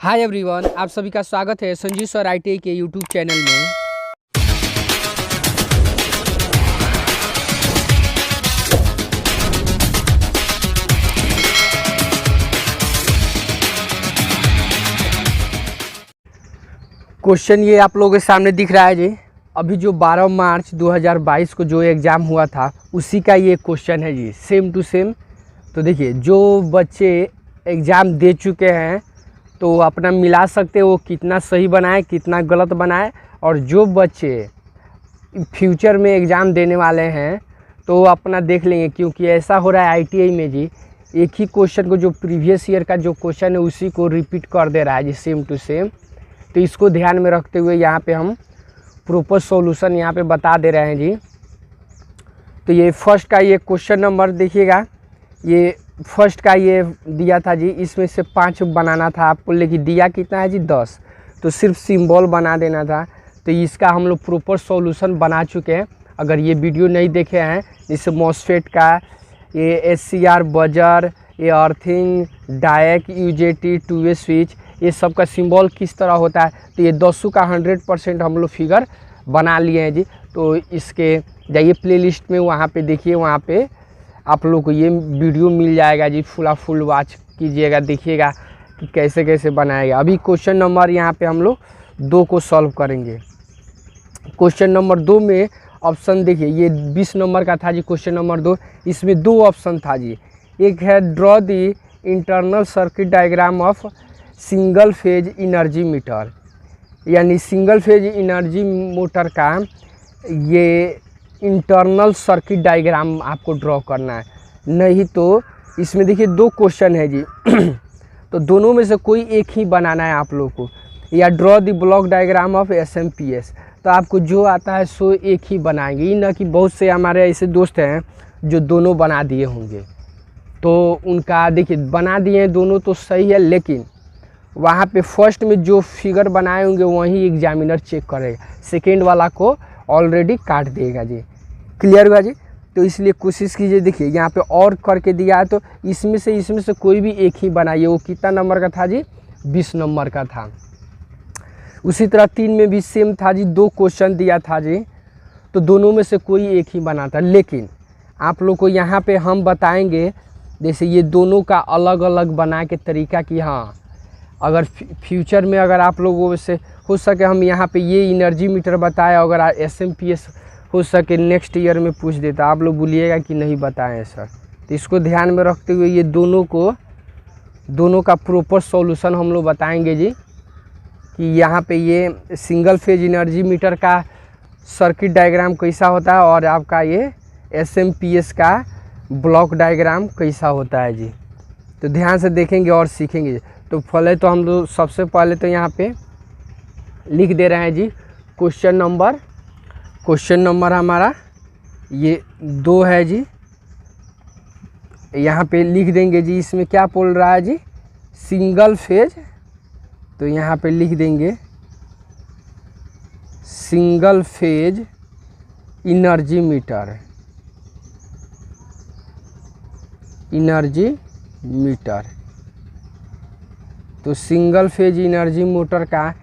Hi everyone, आप सभी का स्वागत है संजीव सर ITI के यूट्यूब चैनल में। क्वेश्चन ये आप लोगों के सामने दिख रहा है जी। अभी जो 12 मार्च 2022 को जो एग्ज़ाम हुआ था उसी का ये क्वेश्चन है जी, सेम टू सेम। तो देखिए, जो बच्चे एग्ज़ाम दे चुके हैं तो अपना मिला सकते हैं वो कितना सही बनाए कितना गलत बनाए, और जो बच्चे फ्यूचर में एग्ज़ाम देने वाले हैं तो अपना देख लेंगे, क्योंकि ऐसा हो रहा है ITI में जी, एक ही क्वेश्चन को जो प्रीवियस ईयर का जो क्वेश्चन है उसी को रिपीट कर दे रहा है जी, सेम टू सेम। तो इसको ध्यान में रखते हुए यहाँ पे हम प्रॉपर सॉल्यूशन यहाँ पे बता दे रहे हैं जी। तो ये फर्स्ट का ये क्वेश्चन नंबर देखिएगा, ये फर्स्ट का ये दिया था जी, इसमें से 5 बनाना था आपको, लेकिन दिया कितना है जी 10, तो सिर्फ सिंबल बना देना था। तो इसका हम लोग प्रॉपर सॉल्यूशन बना चुके हैं। अगर ये वीडियो नहीं देखे हैं, जैसे मॉसफेट का, ये SCR बजर, ये अर्थिंग, डायक, UJT, 2 वे स्विच, ये सब का सिंबल किस तरह होता है, तो ये 10 का 100% हम लोग फिगर बना लिए हैं जी। तो इसके जाइए प्लेलिस्ट में, वहाँ पे देखिए, वहाँ पे आप लोग को ये वीडियो मिल जाएगा जी, फुल वॉच कीजिएगा, देखिएगा कि कैसे कैसे बनाएगा। अभी क्वेश्चन नंबर यहाँ पे हम लोग 2 को सॉल्व करेंगे। क्वेश्चन नंबर 2 में ऑप्शन देखिए, ये 20 नंबर का था जी क्वेश्चन नंबर 2। इसमें 2 ऑप्शन था जी, एक है draw the internal circuit diagram of single phase energy meter, यानी सिंगल फेज एनर्जी मोटर का ये इंटरनल सर्किट डायग्राम आपको ड्रॉ करना है। नहीं तो इसमें देखिए 2 क्वेश्चन है जी तो दोनों में से कोई एक ही बनाना है आप लोग को, या draw the block diagram of SMPS। तो आपको जो आता है सो एक ही बनाएंगे, ये ना कि बहुत से हमारे ऐसे दोस्त हैं जो दोनों बना दिए होंगे, तो उनका देखिए बना दिए हैं दोनों तो सही है, लेकिन वहाँ पे फर्स्ट में जो फिगर बनाए होंगे वही एग्जामिनर चेक करेगा, सेकेंड वाला को ऑलरेडी काट देगा जी। क्लियर हुआ जी? तो इसलिए कोशिश कीजिए, देखिए यहाँ पे और करके दिया है, तो इसमें से कोई भी एक ही बनाइए। वो कितना नंबर का था जी? 20 नंबर का था। उसी तरह 3 में भी सेम था जी, 2 क्वेश्चन दिया था जी, तो दोनों में से कोई एक ही बनाता। लेकिन आप लोग को यहाँ पे हम बताएंगे, जैसे ये दोनों का अलग अलग बना के तरीका, कि हाँ अगर फ्यूचर में अगर आप लोगों से हो सके हम यहाँ पे ये एनर्जी मीटर बताए, अगर SMPS हो सके नेक्स्ट ईयर में पूछ देता, आप लोग बोलिएगा कि नहीं बताएं सर। तो इसको ध्यान में रखते हुए ये दोनों का प्रॉपर सॉल्यूशन हम लोग बताएंगे जी, कि यहाँ पे ये सिंगल फेज एनर्जी मीटर का सर्किट डायग्राम कैसा होता है और आपका ये SMPS का ब्लॉक डायग्राम कैसा होता है जी। तो ध्यान से देखेंगे और सीखेंगे। तो पहले तो हम लोग सबसे पहले तो यहाँ पे लिख दे रहे हैं जी क्वेश्चन नंबर हमारा ये 2 है जी। यहाँ पे लिख देंगे जी, इसमें क्या बोल रहा है जी? Single phase. तो यहाँ पे लिख देंगे सिंगल फेज एनर्जी मीटर, तो सिंगल फेज एनर्जी मोटर का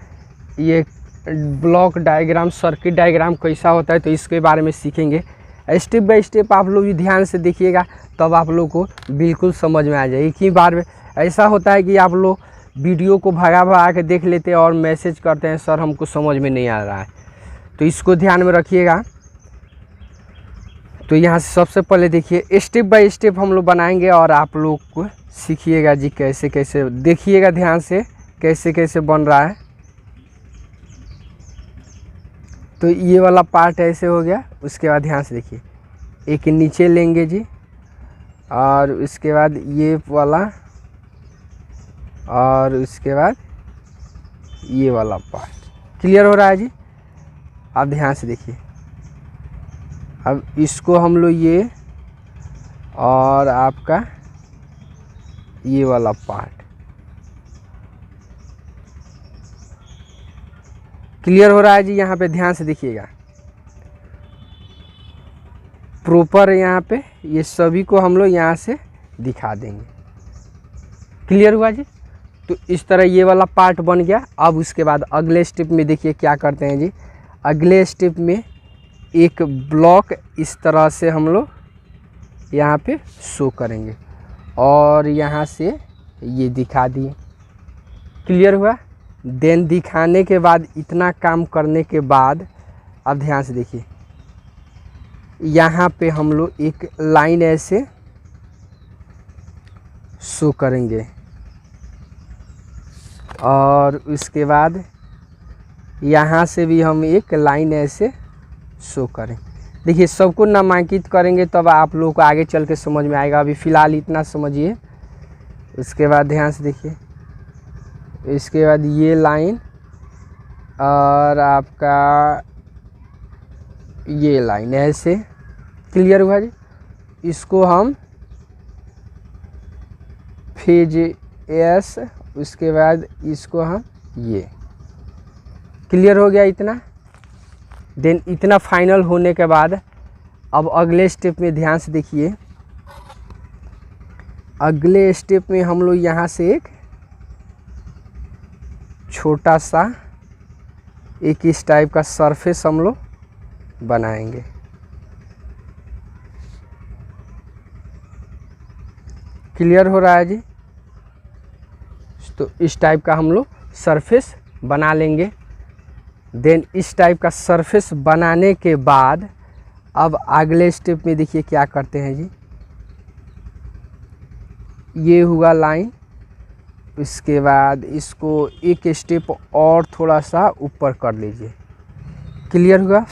ये ब्लॉक डायग्राम, सर्किट डायग्राम कैसा होता है, तो इसके बारे में सीखेंगे। स्टेप बाय स्टेप आप लोग भी ध्यान से देखिएगा, तब आप लोग को बिल्कुल समझ में आ जाए। एक ही बार में ऐसा होता है कि आप लोग वीडियो को भगा के देख लेते हैं और मैसेज करते हैं सर हमको समझ में नहीं आ रहा है, तो इसको ध्यान में रखिएगा। तो यहाँ से सबसे पहले देखिए स्टेप बाय स्टेप हम लोग बनाएंगे और आप लोग को सीखिएगा जी, कैसे कैसे देखिएगा ध्यान से कैसे कैसे बन रहा है। तो ये वाला पार्ट ऐसे हो गया। उसके बाद ध्यान से देखिए, एक नीचे लेंगे जी, और उसके बाद ये वाला, और उसके बाद ये वाला पार्ट। क्लियर हो रहा है जी? आप ध्यान से देखिए। अब इसको हम लोग ये और आपका ये वाला पार्ट, क्लियर हो रहा है जी? यहाँ पे ध्यान से देखिएगा प्रॉपर, यहाँ पे ये सभी को हम लोग यहाँ से दिखा देंगे। क्लियर हुआ जी? तो इस तरह ये वाला पार्ट बन गया। अब उसके बाद अगले स्टेप में देखिए क्या करते हैं जी। अगले स्टेप में एक ब्लॉक इस तरह से हम लोग यहाँ पे शो करेंगे और यहाँ से ये दिखा दिए। क्लियर हुआ। देन दिखाने के बाद, इतना काम करने के बाद अब ध्यान से देखिए, यहाँ पे हम लोग एक लाइन ऐसे शो करेंगे और उसके बाद यहाँ से भी हम एक लाइन ऐसे शो करें। देखिए सबको नामांकित करेंगे तब आप लोगों को आगे चल के समझ में आएगा। अभी फ़िलहाल इतना समझिए। उसके बाद ध्यान से देखिए, इसके बाद ये लाइन और आपका ये लाइन ऐसे। क्लियर हुआ जी। इसको हम फेज एस, उसके बाद इसको हम ये। क्लियर हो गया इतना। देन इतना फाइनल होने के बाद अब अगले स्टेप में ध्यान से देखिए। अगले स्टेप में हम लोग यहाँ से एक छोटा सा एक इस टाइप का सरफेस हम लोग बनाएंगे। क्लियर हो रहा है जी। तो इस टाइप का हम लोग सरफेस बना लेंगे। देन इस टाइप का सरफेस बनाने के बाद अब अगले स्टेप में देखिए क्या करते हैं जी। ये हुआ लाइन। इसके बाद इसको एक स्टेप और थोड़ा सा ऊपर कर लीजिए। क्लियर हुआ।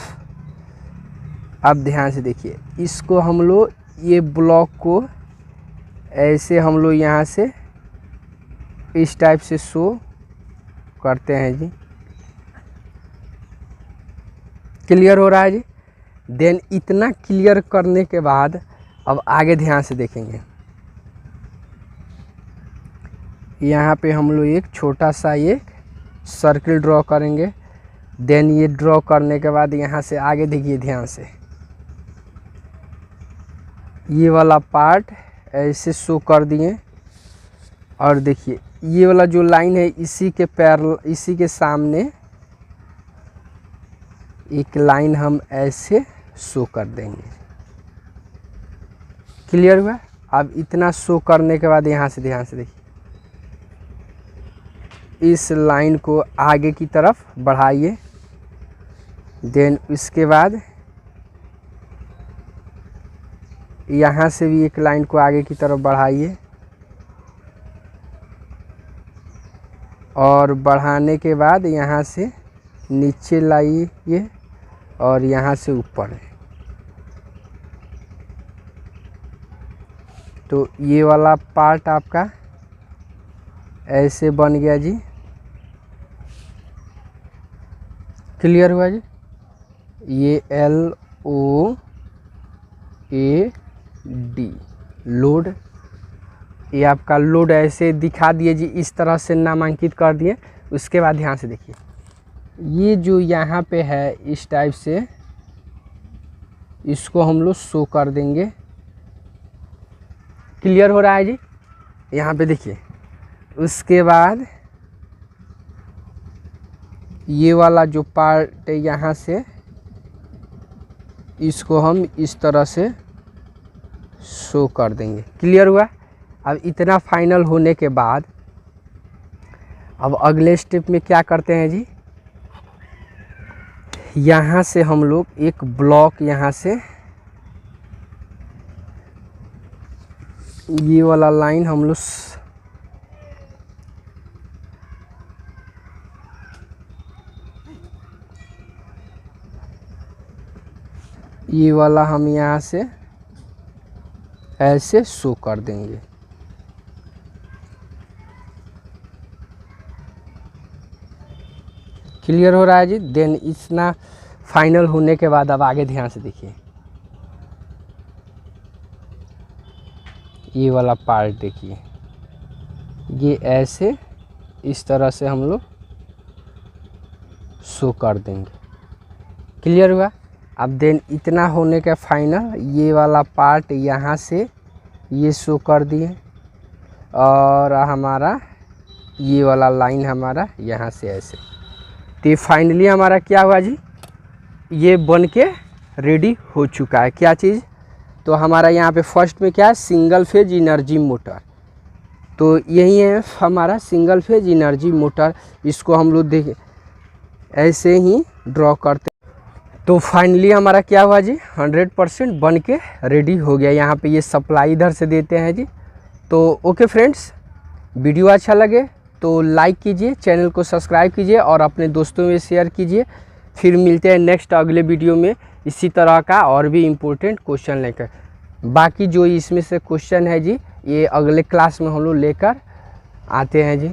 अब ध्यान से देखिए, इसको हम लोग ये ब्लॉक को ऐसे हम लोग यहाँ से इस टाइप से शो करते हैं जी। क्लियर हो रहा है जी। देन इतना क्लियर करने के बाद अब आगे ध्यान से देखेंगे। यहाँ पे हम लोग एक छोटा सा एक सर्किल ड्रॉ करेंगे। देन ये ड्रॉ करने के बाद यहाँ से आगे देखिए ध्यान से, ये वाला पार्ट ऐसे शो कर दिए। और देखिए ये वाला जो लाइन है इसी के सामने एक लाइन हम ऐसे शो कर देंगे। क्लियर हुआ। अब इतना शो करने के बाद यहाँ से ध्यान से देखिए, इस लाइन को आगे की तरफ बढ़ाइए। देन इसके बाद यहाँ से भी एक लाइन को आगे की तरफ बढ़ाइए और बढ़ाने के बाद यहाँ से नीचे लाइए और यहाँ से ऊपर। तो ये वाला पार्ट आपका ऐसे बन गया जी। क्लियर हुआ जी। ये LOAD लोड, ये आपका लोड ऐसे दिखा दिए जी, इस तरह से नामांकित कर दिए। उसके बाद ध्यान से देखिए, ये जो यहाँ पे है इस टाइप से इसको हम लोग शो कर देंगे। क्लियर हो रहा है जी। यहाँ पे देखिए। उसके बाद ये वाला जो पार्ट है यहाँ से इसको हम इस तरह से शो कर देंगे। क्लियर हुआ। अब इतना फाइनल होने के बाद अब अगले स्टेप में क्या करते हैं जी, यहाँ से हम लोग एक ब्लॉक यहाँ से ये वाला लाइन हम लोग ये वाला हम यहाँ से ऐसे शो कर देंगे। क्लियर हो रहा है जी। देन इतना फाइनल होने के बाद अब आगे ध्यान से देखिए, ये वाला पार्ट देखिए, ये ऐसे इस तरह से हम लोग शो कर देंगे। क्लियर हुआ। अब देन इतना होने के फाइनल ये वाला पार्ट यहाँ से ये शो कर दिए और हमारा ये वाला लाइन हमारा यहाँ से ऐसे। तो ये फाइनली हमारा क्या हुआ जी, ये बन के रेडी हो चुका है। क्या चीज़, तो हमारा यहाँ पे फर्स्ट में क्या है, सिंगल फेज एनर्जी मोटर। तो यही है हमारा सिंगल फेज एनर्जी मोटर। इसको हम लोग देखें ऐसे ही ड्रॉ करते। तो फाइनली हमारा क्या हुआ जी, 100% बन के रेडी हो गया। यहाँ पे ये सप्लाई इधर से देते हैं जी। तो ओके फ्रेंड्स, वीडियो अच्छा लगे तो लाइक कीजिए, चैनल को सब्सक्राइब कीजिए और अपने दोस्तों में शेयर कीजिए। फिर मिलते हैं नेक्स्ट अगले वीडियो में इसी तरह का और भी इम्पोर्टेंट क्वेश्चन लेकर। बाकी जो इसमें से क्वेश्चन है जी, ये अगले क्लास में हम लोग लेकर आते हैं जी।